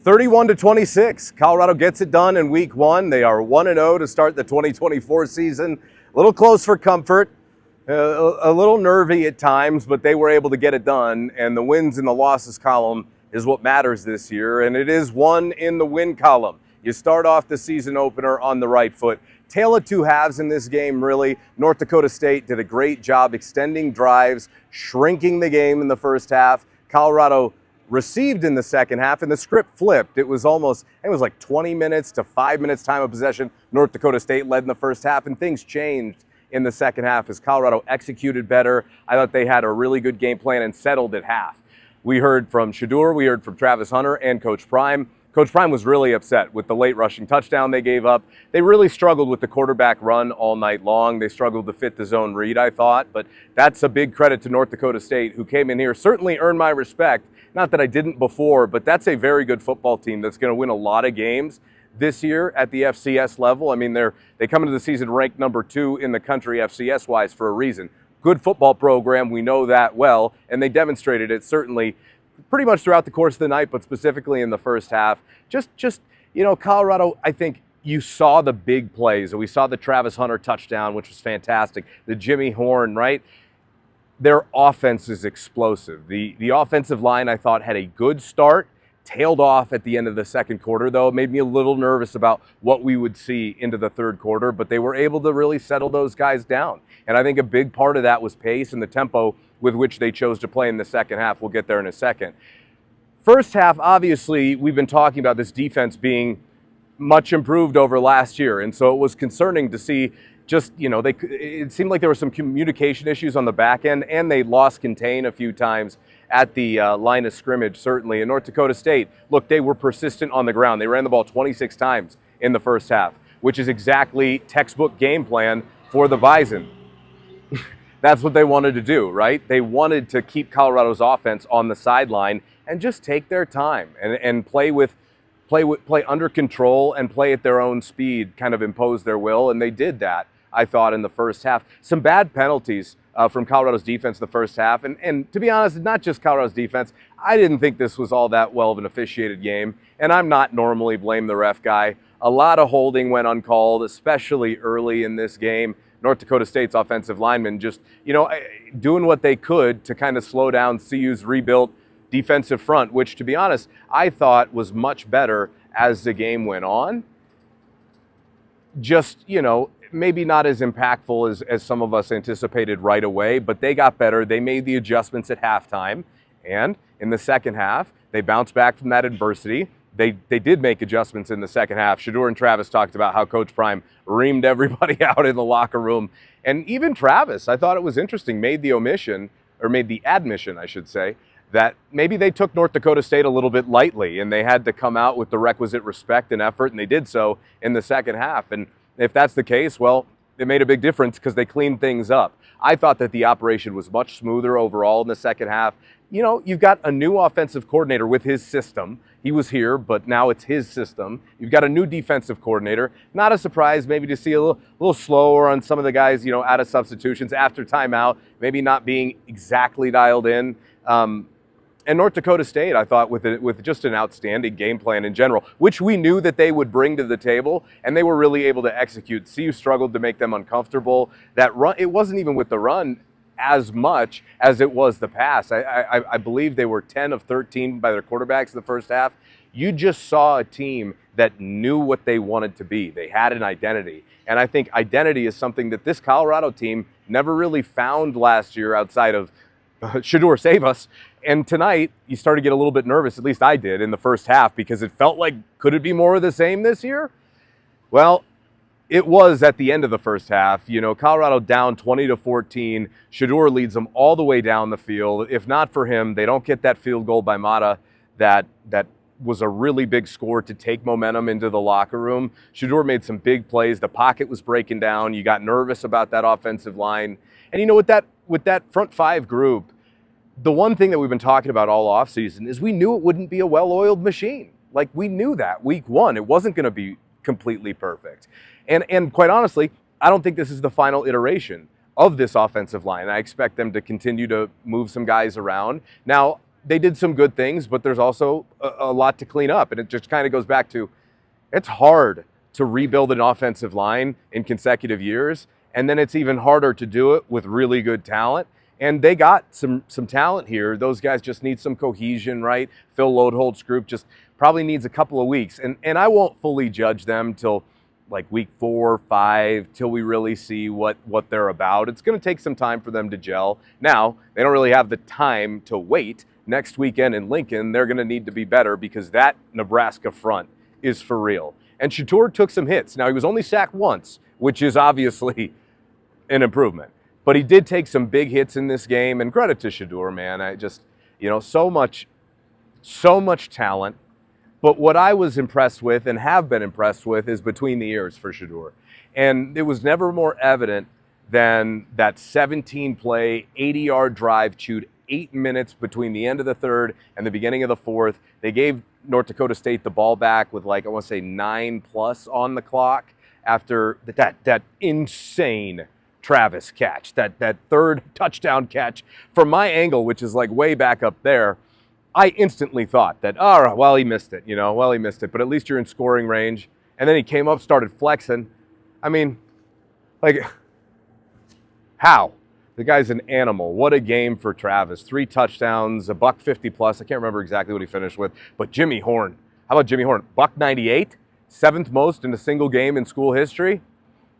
31-26, Colorado gets it done in week one. They are 1-0 to start the 2024 season. A little close for comfort, a little nervy at times, but they were able to get it done. And the wins in the losses column is what matters this year, and it is one in the win column. You start off the season opener on the right foot. Tale of two halves in this game, really. North Dakota State did a great job extending drives, shrinking the game in the first half. Colorado received in the second half, and the script flipped. It was like 20 minutes to 5 minutes time of possession. North Dakota State led in the first half, and things changed in the second half as Colorado executed better. I thought they had a really good game plan and settled at half. We heard from Shedeur, we heard from Travis Hunter and Coach Prime. Coach Prime was really upset with the late rushing touchdown they gave up. They really struggled with the quarterback run all night long. They struggled to fit the zone read, I thought, but that's a big credit to North Dakota State, who came in here, certainly earned my respect. Not that I didn't before, but that's a very good football team that's going to win a lot of games this year at the FCS level. I mean, they come into the season ranked number 2 in the country FCS-wise for a reason. Good football program, we know that well, and they demonstrated it certainly pretty much throughout the course of the night, but specifically in the first half. Just Colorado, I think you saw the big plays. We saw the Travis Hunter touchdown, which was fantastic. The Jimmy Horn, right? Their offense is explosive. The offensive line, I thought, had a good start, tailed off at the end of the second quarter, though. It made me a little nervous about what we would see into the third quarter, but they were able to really settle those guys down. And I think a big part of that was pace and the tempo with which they chose to play in the second half. We'll get there in a second. First half, obviously, we've been talking about this defense being much improved over last year, and so it was concerning to see it seemed like there were some communication issues on the back end, and they lost contain a few times at the line of scrimmage, certainly. In North Dakota State, look, they were persistent on the ground. They ran the ball 26 times in the first half, which is exactly textbook game plan for the Bison. That's what they wanted to do, right? They wanted to keep Colorado's offense on the sideline and just take their time and play under control and play at their own speed, kind of impose their will, and they did that, I thought, in the first half. Some bad penalties from Colorado's defense in the first half, and to be honest, not just Colorado's defense. I didn't think this was all that well of an officiated game, and I'm not normally blame the ref guy. A lot of holding went uncalled, especially early in this game. North Dakota State's offensive linemen just, doing what they could to kind of slow down CU's rebuilt defensive front, which, to be honest, I thought was much better as the game went on. Just, maybe not as impactful as some of us anticipated right away, but they got better. They made the adjustments at halftime, and in the second half, they bounced back from that adversity. They did make adjustments in the second half. Shedeur and Travis talked about how Coach Prime reamed everybody out in the locker room. And even Travis, I thought it was interesting, made the admission, I should say, that maybe they took North Dakota State a little bit lightly and they had to come out with the requisite respect and effort, and they did so in the second half. And if that's the case, well, it made a big difference because they cleaned things up. I thought that the operation was much smoother overall in the second half. You've got a new offensive coordinator with his system. He was here, but now it's his system. You've got a new defensive coordinator. Not a surprise maybe to see a little slower on some of the guys, out of substitutions after timeout, maybe not being exactly dialed in. And North Dakota State, I thought, with just an outstanding game plan in general, which we knew that they would bring to the table, and they were really able to execute. CU struggled to make them uncomfortable. That run, it wasn't even with the run as much as it was the pass. I believe they were 10 of 13 by their quarterbacks in the first half. You just saw a team that knew what they wanted to be. They had an identity. And I think identity is something that this Colorado team never really found last year outside of Shedeur, save us. And tonight, you started to get a little bit nervous, at least I did, in the first half, because it felt like, could it be more of the same this year? Well, it was at the end of the first half. Colorado down 20-14. Shedeur leads them all the way down the field. If not for him, they don't get that field goal by Mata that was a really big score to take momentum into the locker room. Shedeur made some big plays. The pocket was breaking down. You got nervous about that offensive line. And with that front five group, the one thing that we've been talking about all offseason is we knew it wouldn't be a well-oiled machine. Like, we knew that week one, it wasn't going to be completely perfect. And quite honestly, I don't think this is the final iteration of this offensive line. I expect them to continue to move some guys around. Now, they did some good things, but there's also a lot to clean up. And it just kind of goes back to, it's hard to rebuild an offensive line in consecutive years. And then it's even harder to do it with really good talent. And they got some talent here. Those guys just need some cohesion, right? Phil Loadhold's group just probably needs a couple of weeks. And I won't fully judge them till like week 4 or 5, till we really see what they're about. It's going to take some time for them to gel. Now, they don't really have the time to wait. Next weekend in Lincoln, they're going to need to be better because that Nebraska front is for real. And Shedeur took some hits. Now, he was only sacked once, which is obviously an improvement. But he did take some big hits in this game, and credit to Shedeur, man. I just, so much talent. But what I was impressed with and have been impressed with is between the ears for Shedeur. And it was never more evident than that 17-play, 80-yard drive chewed 8 minutes between the end of the third and the beginning of the fourth. They gave North Dakota State the ball back with 9+ on the clock after that insane Travis catch, that third touchdown catch. From my angle, which is way back up there, I instantly thought that, he missed it, he missed it, but at least you're in scoring range. And then he came up, started flexing. I mean, how? The guy's an animal. What a game for Travis. 3 touchdowns, $150+. I can't remember exactly what he finished with, but Jimmy Horn. How about Jimmy Horn? $198, 7th most in a single game in school history.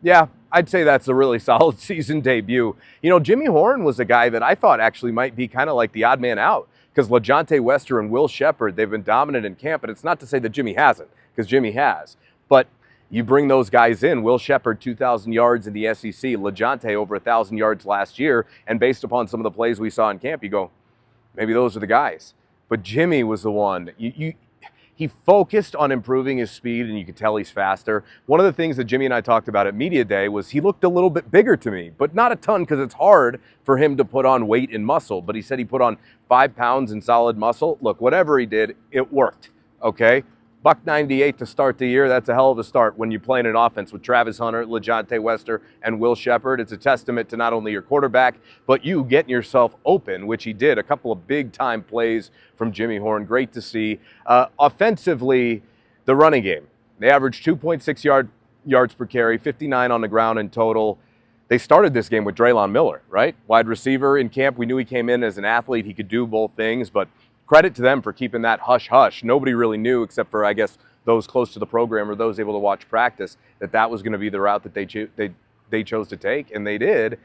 Yeah, I'd say that's a really solid season debut. Jimmy Horn was a guy that I thought actually might be kind of like the odd man out, because LaJohntay Wester and Will Shepard, they've been dominant in camp, and it's not to say that Jimmy hasn't, because Jimmy has. But you bring those guys in, Will Shepard, 2,000 yards in the SEC, LaJohntay over 1,000 yards last year, and based upon some of the plays we saw in camp, you go, maybe those are the guys. But Jimmy was the one. He focused on improving his speed, and you could tell he's faster. One of the things that Jimmy and I talked about at Media Day was he looked a little bit bigger to me, but not a ton, because it's hard for him to put on weight and muscle. But he said he put on 5 pounds in solid muscle. Look, whatever he did, it worked, okay? $198 to start the year, that's a hell of a start when you're playing an offense with Travis Hunter, LaJohntay Wester, and Will Shepard. It's a testament to not only your quarterback, but you getting yourself open, which he did. A couple of big-time plays from Jimmy Horn. Great to see. Offensively, the running game. They averaged 2.6 yards per carry, 59 on the ground in total. They started this game with Draylon Miller, right? Wide receiver in camp. We knew he came in as an athlete. He could do both things, but credit to them for keeping that hush-hush. Nobody really knew, except for, I guess, those close to the program or those able to watch practice, that was going to be the route that they chose to take, and they did.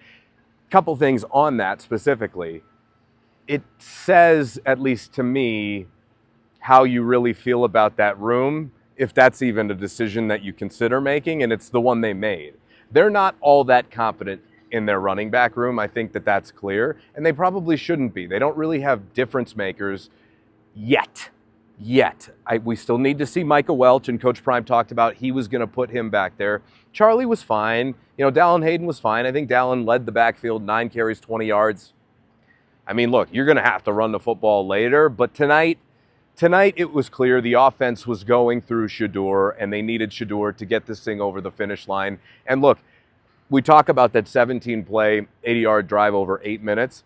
Couple things on that specifically. It says, at least to me, how you really feel about that room, if that's even a decision that you consider making, and it's the one they made. They're not all that confident in their running back room. I think that's clear, and they probably shouldn't be. They don't really have difference makers yet. We still need to see Micah Welch, and Coach Prime talked about he was going to put him back there. Charlie was fine. Dallin Hayden was fine. I think Dallin led the backfield, 9 carries, 20 yards. I mean, look, you're going to have to run the football later, but tonight it was clear the offense was going through Shedeur, and they needed Shedeur to get this thing over the finish line. And look, we talk about that 17-play, 80-yard drive over 8 minutes.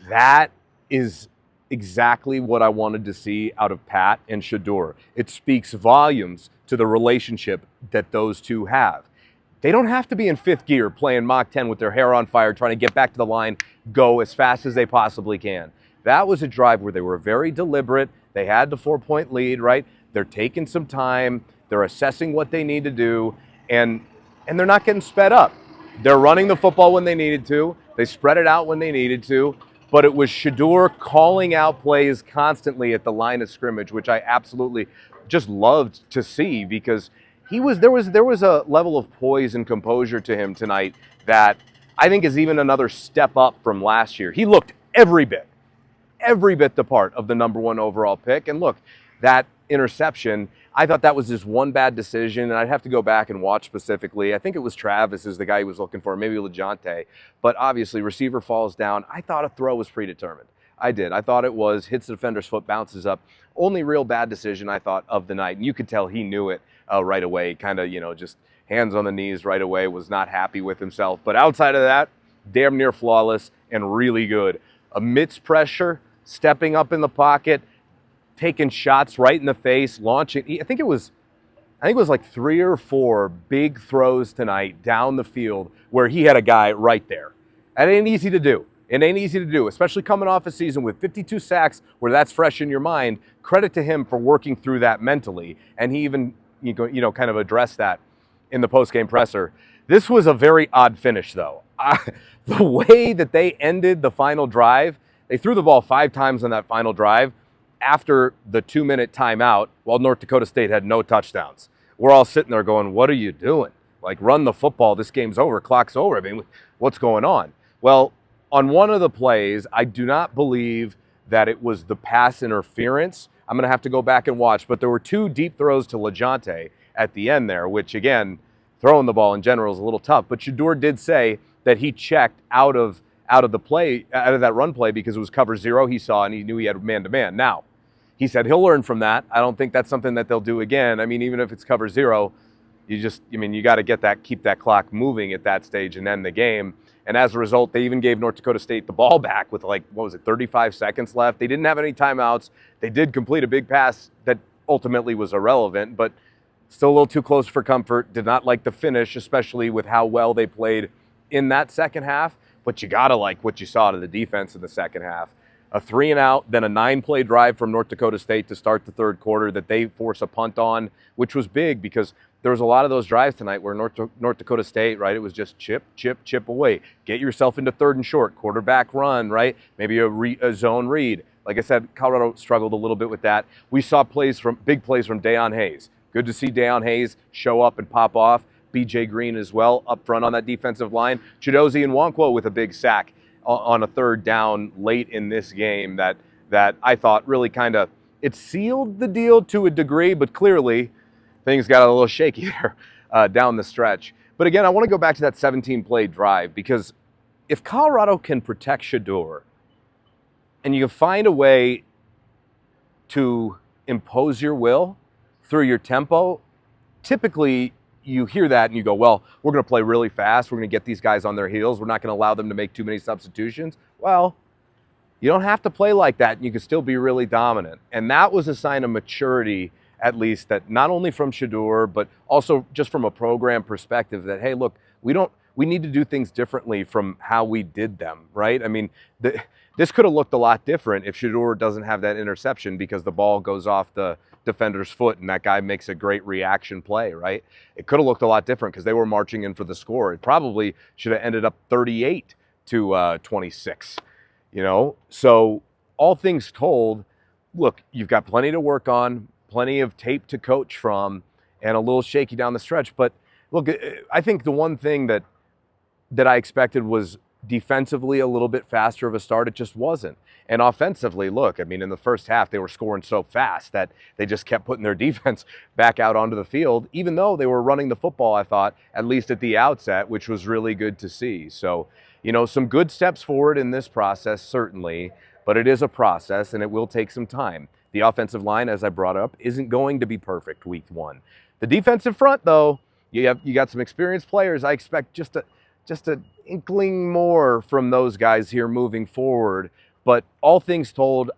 That is exactly what I wanted to see out of Pat and Shedeur. It speaks volumes to the relationship that those two have. They don't have to be in 5th gear playing Mach 10 with their hair on fire, trying to get back to the line, go as fast as they possibly can. That was a drive where they were very deliberate. They had the 4-point lead, right? They're taking some time. They're assessing what they need to do, and they're not getting sped up. They're running the football when they needed to. They spread it out when they needed to. But it was Shedeur calling out plays constantly at the line of scrimmage, which I absolutely just loved to see, because there was a level of poise and composure to him tonight that I think is even another step up from last year. He looked every bit the part of the number 1 overall pick. And look, that interception, I thought that was just one bad decision, and I'd have to go back and watch specifically. I think it was Travis is the guy he was looking for, maybe LaJohntay. But obviously, receiver falls down. I thought a throw was predetermined. I did. I thought it was, hits the defender's foot, bounces up. Only real bad decision, I thought, of the night. And you could tell he knew it right away, kind of, just hands on the knees right away, was not happy with himself. But outside of that, damn near flawless and really good. Amidst pressure, stepping up in the pocket, taking shots right in the face, launching. I think it was like 3 or 4 big throws tonight down the field where he had a guy right there. That ain't easy to do. It ain't easy to do, especially coming off a season with 52 sacks where that's fresh in your mind. Credit to him for working through that mentally. And he even, kind of addressed that in the post-game presser. This was a very odd finish, though. The way that they ended the final drive, they threw the ball 5 times on that final drive after the 2-minute timeout while North Dakota State had no touchdowns. We're all sitting there going, what are you doing? Like, run the football. This game's over. Clock's over. I mean, what's going on? Well, on one of the plays, I do not believe that it was the pass interference. I'm going to have to go back and watch, but there were 2 deep throws to LeJohntay at the end there, which, again, throwing the ball in general is a little tough. But Shedeur did say that he checked out of that run play because it was cover 0 he saw, and he knew he had man-to-man. Now, he said he'll learn from that. I don't think that's something that they'll do again. I mean, even if it's cover 0, you got to keep that clock moving at that stage and end the game. And as a result, they even gave North Dakota State the ball back with 35 seconds left. They didn't have any timeouts. They did complete a big pass that ultimately was irrelevant, but still a little too close for comfort. Did not like the finish, especially with how well they played in that second half. But you got to like what you saw to the defense in the second half. A 3-and-out, then a 9-play drive from North Dakota State to start the third quarter that they force a punt on, which was big because there was a lot of those drives tonight where North Dakota State, right, it was just chip away. Get yourself into 3rd and short, quarterback run, right? Maybe a zone read. Like I said, Colorado struggled a little bit with that. We saw big plays from Deion Hayes. Good to see Deion Hayes show up and pop off. BJ Green as well up front on that defensive line. Chidozie and Nwankwo with a big sack on a 3rd down late in this game that I thought really kind of, it sealed the deal to a degree, but clearly things got a little shaky there down the stretch. But again, I want to go back to that 17-play drive because if Colorado can protect Shedeur and you can find a way to impose your will through your tempo, typically you hear that and you go, well, we're going to play really fast. We're going to get these guys on their heels. We're not going to allow them to make too many substitutions. Well, you don't have to play like that, and you can still be really dominant. And that was a sign of maturity, at least, that not only from Shedeur, but also just from a program perspective that, hey, look, we need to do things differently from how we did them, right? I mean, this could have looked a lot different if Shedeur doesn't have that interception because the ball goes off the defender's foot and that guy makes a great reaction play, right? It could have looked a lot different because they were marching in for the score. It probably should have ended up 38-26, So all things told, look, you've got plenty to work on, plenty of tape to coach from, and a little shaky down the stretch. But look, I think the one thing that I expected was defensively a little bit faster of a start. It just wasn't. And offensively, look, I mean, in the first half, they were scoring so fast that they just kept putting their defense back out onto the field, even though they were running the football, I thought, at least at the outset, which was really good to see. So, some good steps forward in this process, certainly, but it is a process and it will take some time. The offensive line, as I brought up, isn't going to be perfect week 1. The defensive front, though, you got some experienced players. I expect just an inkling more from those guys here moving forward. But all things told,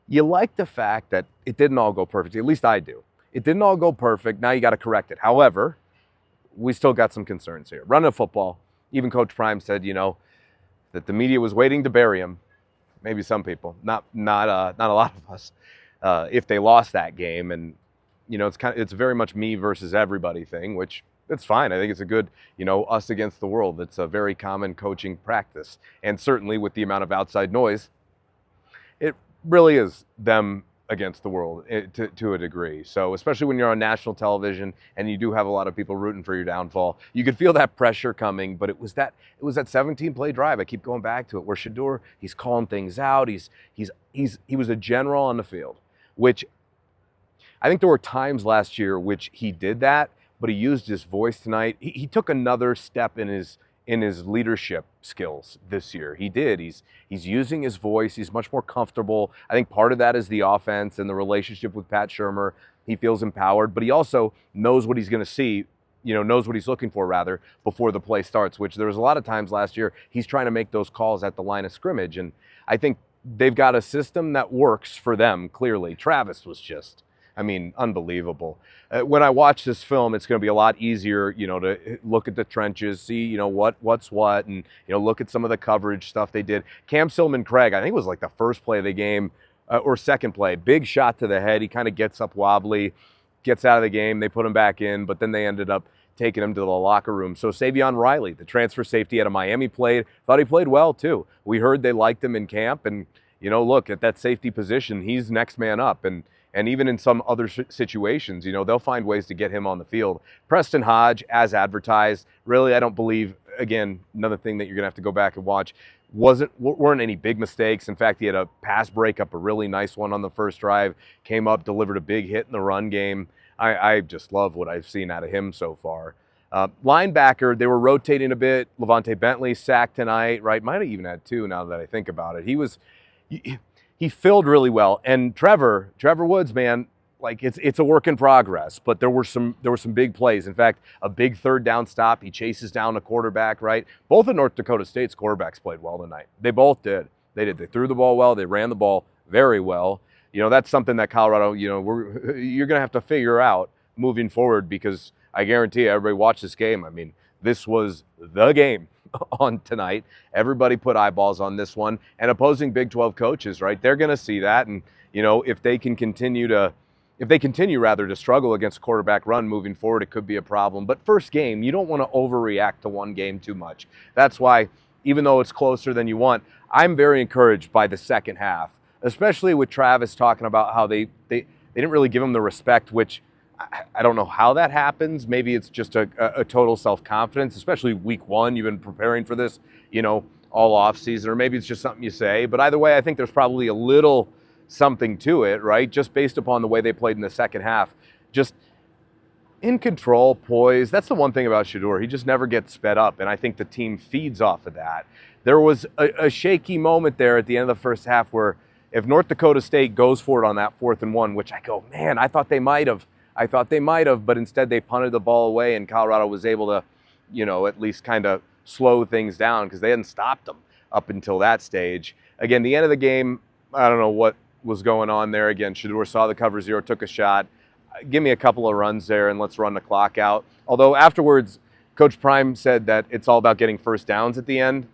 you like the fact that it didn't all go perfectly. At least I do. It didn't all go perfect. Now you got to correct it. However, we still got some concerns here. Running a football, even Coach Prime said, that the media was waiting to bury him. Maybe some people, not a lot of us, if they lost that game. And, it's very much me versus everybody thing, which it's fine. I think it's a good, us against the world. It's a very common coaching practice. And certainly with the amount of outside noise, it really is them against the world to a degree. So especially when you're on national television and you do have a lot of people rooting for your downfall, you could feel that pressure coming. But it was that 17-play drive. I keep going back to it where Shedeur, he's calling things out. He was a general on the field, which I think there were times last year which he did that, but he used his voice tonight. He took another step in his leadership skills this year. He did. He's using his voice. He's much more comfortable. I think part of that is the offense and the relationship with Pat Shurmur. He feels empowered, but he also knows what he's going to see, knows what he's looking for, rather, before the play starts, which there was a lot of times last year he's trying to make those calls at the line of scrimmage. And I think they've got a system that works for them, clearly. Travis was just, I mean, unbelievable. When I watch this film, it's going to be a lot easier, to look at the trenches, see, what's what, and, look at some of the coverage stuff they did. Cam Silman-Craig, I think it was like the first play of the game, or second play, big shot to the head. He kind of gets up wobbly, gets out of the game. They put him back in, but then they ended up taking him to the locker room. So Savion Riley, the transfer safety out of Miami, thought he played well too. We heard they liked him in camp, and look at that safety position. He's next man up, and even in some other situations, they'll find ways to get him on the field. Preston Hodge, as advertised, really, I don't believe. Again, another thing that you're gonna have to go back and watch. Weren't any big mistakes. In fact, he had a pass breakup, a really nice one on the first drive. Came up, delivered a big hit in the run game. I just love what I've seen out of him so far. Linebacker, they were rotating a bit. Levante Bentley sacked tonight, right? Might have even had 2 now that I think about it. He filled really well. And Trevor Woods, man, like it's a work in progress, but there were some big plays. In fact, a big third down stop. He chases down a quarterback, right? Both of North Dakota State's quarterbacks played well tonight. They both did. They did. They threw the ball well. They ran the ball very well. That's something that Colorado, you're going to have to figure out moving forward, because I guarantee you, everybody watched this game. I mean, this was the game on tonight. Everybody put eyeballs on this one, and opposing Big 12 coaches, right? They're going to see that, and if they continue to struggle against quarterback run moving forward, it could be a problem. But first game, you don't want to overreact to one game too much. That's why, even though it's closer than you want, I'm very encouraged by the second half, especially with Travis talking about how they didn't really give him the respect, which I don't know how that happens. Maybe it's just a total self-confidence, especially week one. You've been preparing for this, all off season, or maybe it's just something you say. But either way, I think there's probably a little something to it, right? Just based upon the way they played in the second half. Just in control, poised. That's the one thing about Shedeur. He just never gets sped up, and I think the team feeds off of that. There was a shaky moment there at the end of the first half where if North Dakota State goes for it on that 4th and 1, which I go, man, I thought they might have, but instead they punted the ball away, and Colorado was able to, at least kind of slow things down, because they hadn't stopped them up until that stage. Again, the end of the game, I don't know what was going on there. Again, Shedeur saw the cover 0, took a shot. Give me a couple of runs there and let's run the clock out. Although afterwards, Coach Prime said that it's all about getting first downs at the end.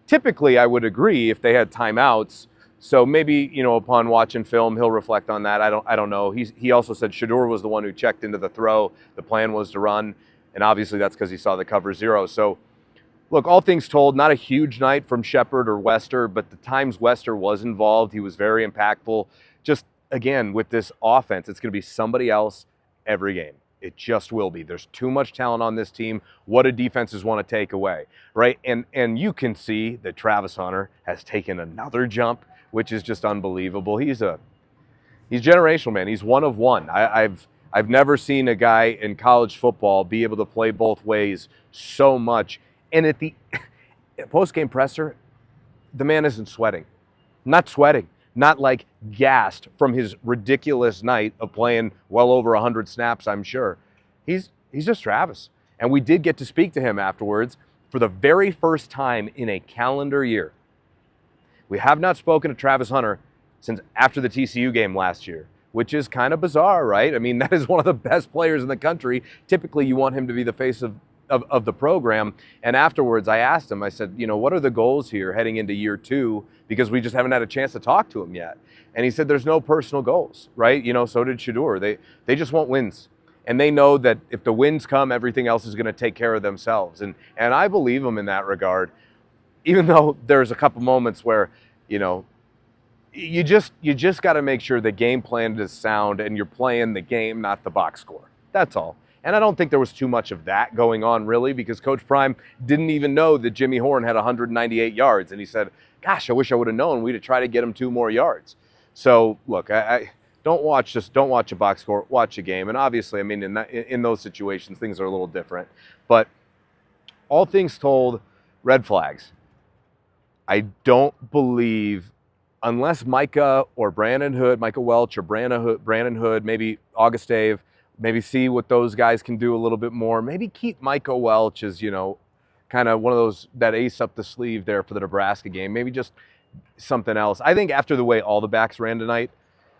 Typically, I would agree if they had timeouts. So maybe, upon watching film, he'll reflect on that. I don't know. He also said Shedeur was the one who checked into the throw. The plan was to run, and obviously that's because he saw the cover 0. So, look, all things told, not a huge night from Shepard or Wester, but the times Wester was involved, he was very impactful. Just, again, with this offense, it's going to be somebody else every game. It just will be. There's too much talent on this team. What do defenses want to take away, right? And you can see that Travis Hunter has taken another jump, which is just unbelievable. He's generational, man. He's one of one. I've never seen a guy in college football be able to play both ways so much. And at the post-game presser, the man isn't sweating. Not sweating. Not like gassed from his ridiculous night of playing well over 100 snaps, I'm sure. He's just Travis. And we did get to speak to him afterwards for the very first time in a calendar year. We have not spoken to Travis Hunter since after the TCU game last year, which is kind of bizarre, right? I mean, that is one of the best players in the country. Typically, you want him to be the face of the program. And afterwards, I asked him, I said, what are the goals here heading into year 2? Because we just haven't had a chance to talk to him yet. And he said, there's no personal goals, right? So did Shedeur. They just want wins. And they know that if the wins come, everything else is going to take care of themselves. And I believe him in that regard, even though there's a couple moments where, you just got to make sure the game plan is sound and you're playing the game, not the box score. That's all. And I don't think there was too much of that going on, really, because Coach Prime didn't even know that Jimmy Horn had 198 yards. And he said, gosh, I wish I would have known. We'd have tried to get him 2 more yards. So, look, I don't watch a box score, watch a game. And obviously, I mean, in those situations, things are a little different. But all things told, red flags. I don't believe, unless Micah Welch or Brandon Hood, maybe August Dave, maybe see what those guys can do a little bit more. Maybe keep Micah Welch as, kind of one of those, that ace up the sleeve there for the Nebraska game. Maybe just something else. I think after the way all the backs ran tonight,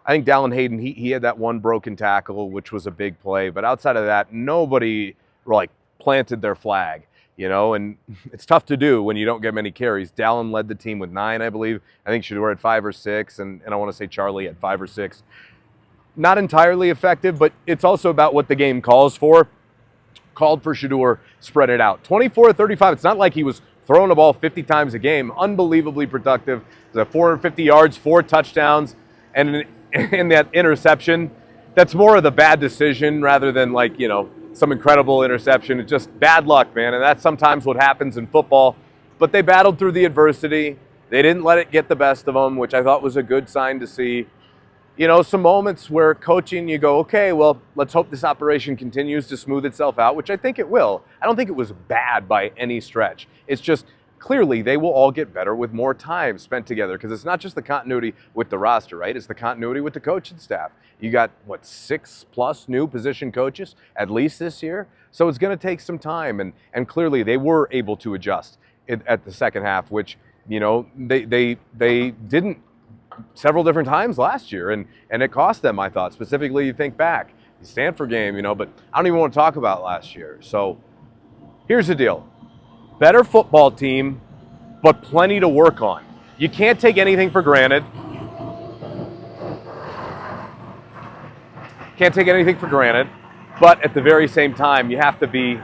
I think Dallin Hayden, he had that one broken tackle, which was a big play. But outside of that, nobody like planted their flag, and it's tough to do when you don't get many carries. Dallin led the team with 9, I believe. I think Shedeur had 5 or 6, and I want to say Charlie had 5 or 6. Not entirely effective, but it's also about what the game calls for. Called for Shedeur, spread it out. 24-35, it's not like he was throwing the ball 50 times a game. Unbelievably productive. 450 yards, 4 touchdowns, and in that interception, that's more of the bad decision rather than some incredible interception. It's just bad luck, man, and that's sometimes what happens in football. But they battled through the adversity. They didn't let it get the best of them, which I thought was a good sign to see. Some moments where coaching, you go, okay, well, let's hope this operation continues to smooth itself out, which I think it will. I don't think it was bad by any stretch. It's just clearly they will all get better with more time spent together, because it's not just the continuity with the roster, right? It's the continuity with the coaching staff. You got, 6+ new position coaches, at least this year? So it's going to take some time, and clearly they were able to adjust at the second half, which, they didn't several different times last year, and it cost them, I thought. Specifically, you think back, the Stanford game, but I don't even want to talk about last year. So here's the deal. Better football team, but plenty to work on. You can't take anything for granted. Can't take anything for granted, but at the very same time, you have to be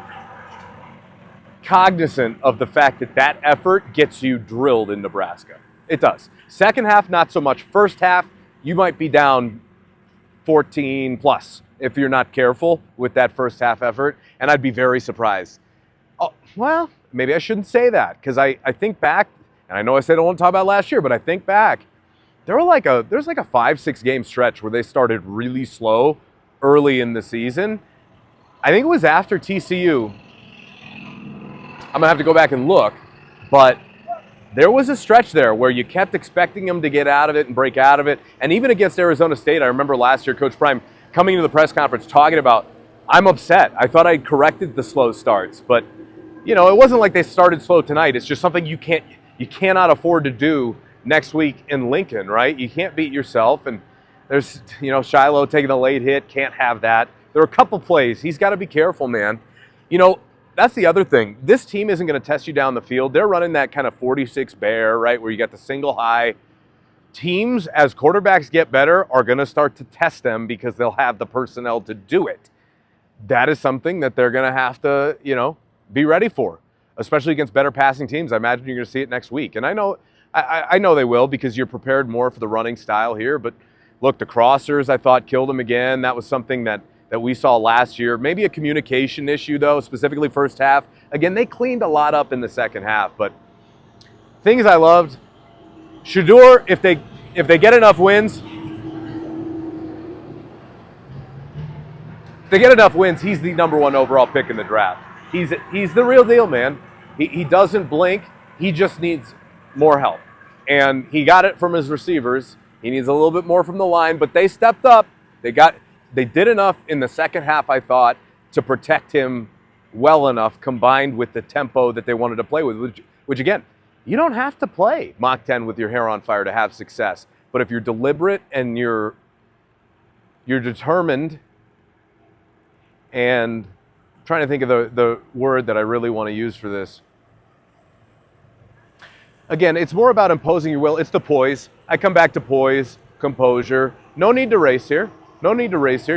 cognizant of the fact that effort gets you drilled in Nebraska. It does. Second half, not so much. First half, you might be down 14 plus if you're not careful with that first half effort, and I'd be very surprised. Oh, well, maybe I shouldn't say that, because I think back, and I know I said I don't want to talk about last year, but I think back, there's like a 5-6 game stretch where they started really slow early in the season. I think it was after TCU. I'm going to have to go back and look, but there was a stretch there where you kept expecting them to get out of it and break out of it. And even against Arizona State, I remember last year, Coach Prime coming to the press conference talking about, I'm upset. I thought I'd corrected the slow starts. But, it wasn't like they started slow tonight. It's just something you cannot afford to do next week in Lincoln, right? You can't beat yourself. And there's, Shiloh taking a late hit. Can't have that. There are a couple plays. He's got to be careful, man. That's the other thing. This team isn't going to test you down the field. They're running that kind of 46 bear, right, where you got the single high. Teams, as quarterbacks get better, are going to start to test them because they'll have the personnel to do it. That is something that they're going to have to, be ready for, especially against better passing teams. I imagine you're going to see it next week. And I know they will, because you're prepared more for the running style here. But look, the crossers, I thought, killed them again. That was something that we saw last year. Maybe a communication issue, though, specifically first half. Again, they cleaned a lot up in the second half. But things I loved, Shedeur, if they get enough wins, he's the number 1 overall pick in the draft. He's the real deal, man. He doesn't blink. He just needs more help. And he got it from his receivers. He needs a little bit more from the line, but they stepped up. They did enough in the second half, I thought, to protect him well enough, combined with the tempo that they wanted to play with, which again, you don't have to play Mach 10 with your hair on fire to have success. But if you're deliberate and you're determined, and I'm trying to think of the word that I really want to use for this. Again, it's more about imposing your will. It's the poise. I come back to poise, composure. No need to race here.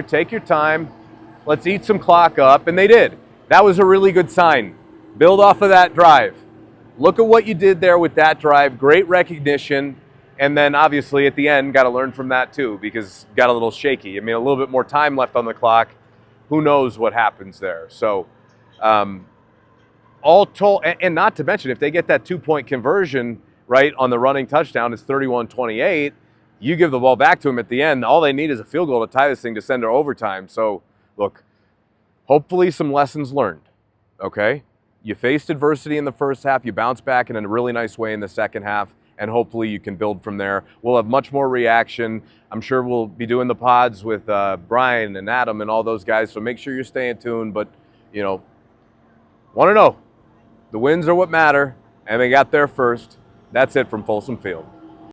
Take your time. Let's eat some clock up. And they did. That was a really good sign. Build off of that drive. Look at what you did there with that drive. Great recognition. And then obviously at the end, got to learn from that too, because got a little shaky. I mean, a little bit more time left on the clock. Who knows what happens there? So all told, and not to mention, if they get that 2-point conversion, right, on the running touchdown, it's 31-28. You give the ball back to them at the end. All they need is a field goal to tie this thing to send to overtime. So, look, hopefully some lessons learned, okay? You faced adversity in the first half. You bounced back in a really nice way in the second half, and hopefully you can build from there. We'll have much more reaction. I'm sure we'll be doing the pods with Brian and Adam and all those guys, so make sure you're staying tuned. But, want to know, the wins are what matter, and they got there first. That's it from Folsom Field.